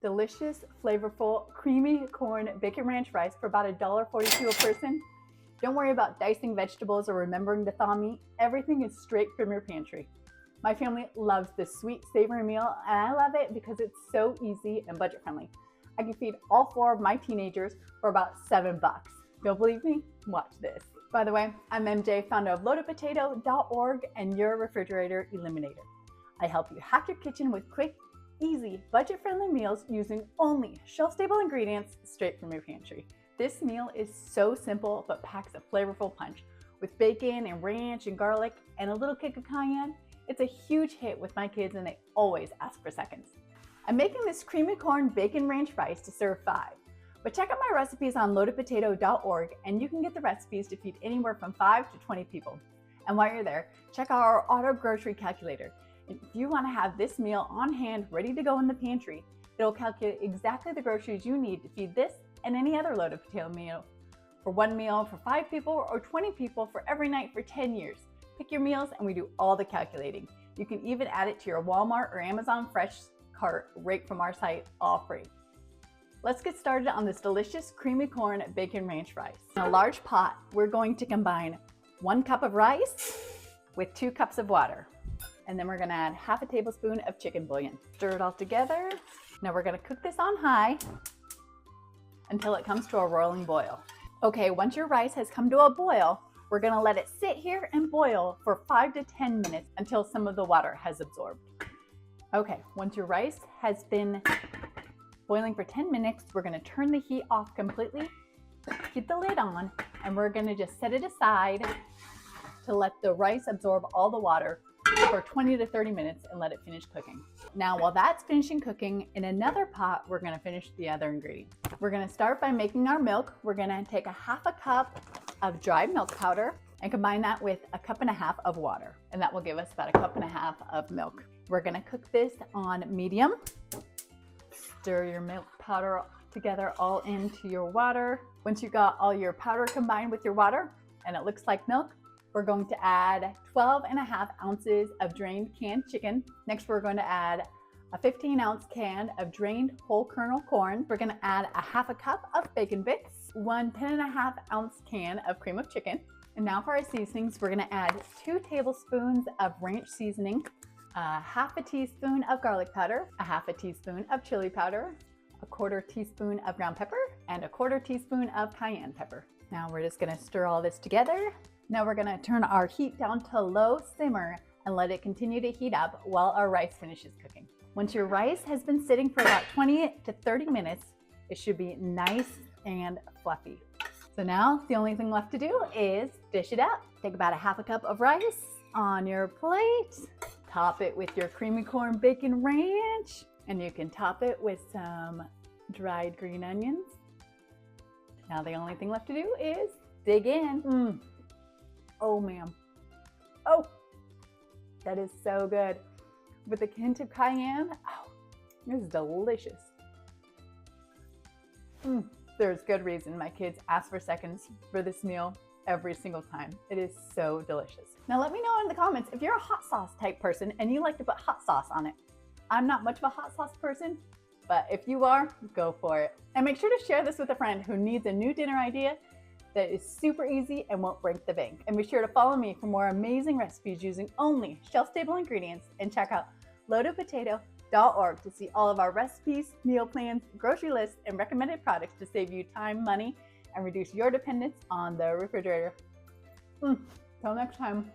Delicious, flavorful, creamy corn bacon ranch rice for about $1.42 a person. Don't worry about dicing vegetables or remembering to thaw meat. Everything is straight from your pantry. My family loves this sweet, savory meal, and I love it because it's so easy and budget friendly. I can feed all 4 of my teenagers for about $7. Don't believe me? Watch this. By the way, I'm MJ, founder of loadedpotato.org and your refrigerator eliminator. I help you hack your kitchen with quick, easy, budget-friendly meals using only shelf-stable ingredients straight from your pantry. This meal is so simple but packs a flavorful punch. With bacon and ranch and garlic and a little kick of cayenne, it's a huge hit with my kids and they always ask for seconds. I'm making this creamy corn bacon ranch rice to serve 5. But check out my recipes on loadedpotato.org and you can get the recipes to feed anywhere from 5 to 20 people. And while you're there, check out our auto grocery calculator. If you want to have this meal on hand ready to go in the pantry, it'll calculate exactly the groceries you need to feed this and any other loaded potato meal. For 1 meal for 5 people or 20 people for every night for 10 years. Pick your meals and we do all the calculating. You can even add it to your Walmart or Amazon Fresh cart right from our site, all free. Let's get started on this delicious creamy corn bacon ranch rice. In a large pot, we're going to combine 1 cup of rice with 2 cups of water. And then we're gonna add half a tablespoon of chicken bouillon. Stir it all together. Now we're gonna cook this on high until it comes to a rolling boil. Okay, once your rice has come to a boil, we're gonna let it sit here and boil for 5 to 10 minutes until some of the water has absorbed. Okay, once your rice has been boiling for 10 minutes, we're gonna turn the heat off completely, keep the lid on, and we're gonna just set it aside to let the rice absorb all the water for 20 to 30 minutes and let it finish cooking. Now, while that's finishing cooking, in another pot, we're gonna finish the other ingredients. We're gonna start by making our milk. We're gonna take a half a cup of dried milk powder and combine that with a cup and a half of water. And that will give us about a cup and a half of milk. We're gonna cook this on medium. Stir your milk powder together all into your water. Once you've got all your powder combined with your water and it looks like milk, we're going to add 12.5 ounces of drained canned chicken. Next, we're going to add a 15-ounce can of drained whole kernel corn. We're going to add a half a cup of bacon bits, 1 10.5-ounce can of cream of chicken. And now for our seasonings, we're going to add 2 tablespoons of ranch seasoning, a half a teaspoon of garlic powder, a half a teaspoon of chili powder, a 1/4 teaspoon of ground pepper, and a 1/4 teaspoon of cayenne pepper. Now we're just going to stir all this together. Now we're gonna turn our heat down to low simmer and let it continue to heat up while our rice finishes cooking. Once your rice has been sitting for about 20 to 30 minutes, it should be nice and fluffy. So now the only thing left to do is dish it up. Take about a half a cup of rice on your plate, top it with your creamy corn bacon ranch, and you can top it with some dried green onions. Now the only thing left to do is dig in. Oh man, oh, that is so good. With a hint of cayenne, oh, this is delicious. There's good reason my kids ask for seconds for this meal every single time. It is so delicious. Now let me know in the comments if you're a hot sauce type person and you like to put hot sauce on it. I'm not much of a hot sauce person, but if you are, go for it. And make sure to share this with a friend who needs a new dinner idea that is super easy and won't break the bank. And be sure to follow me for more amazing recipes using only shelf-stable ingredients, and check out loadedpotato.org to see all of our recipes, meal plans, grocery lists, and recommended products to save you time, money, and reduce your dependence on the refrigerator. Till next time.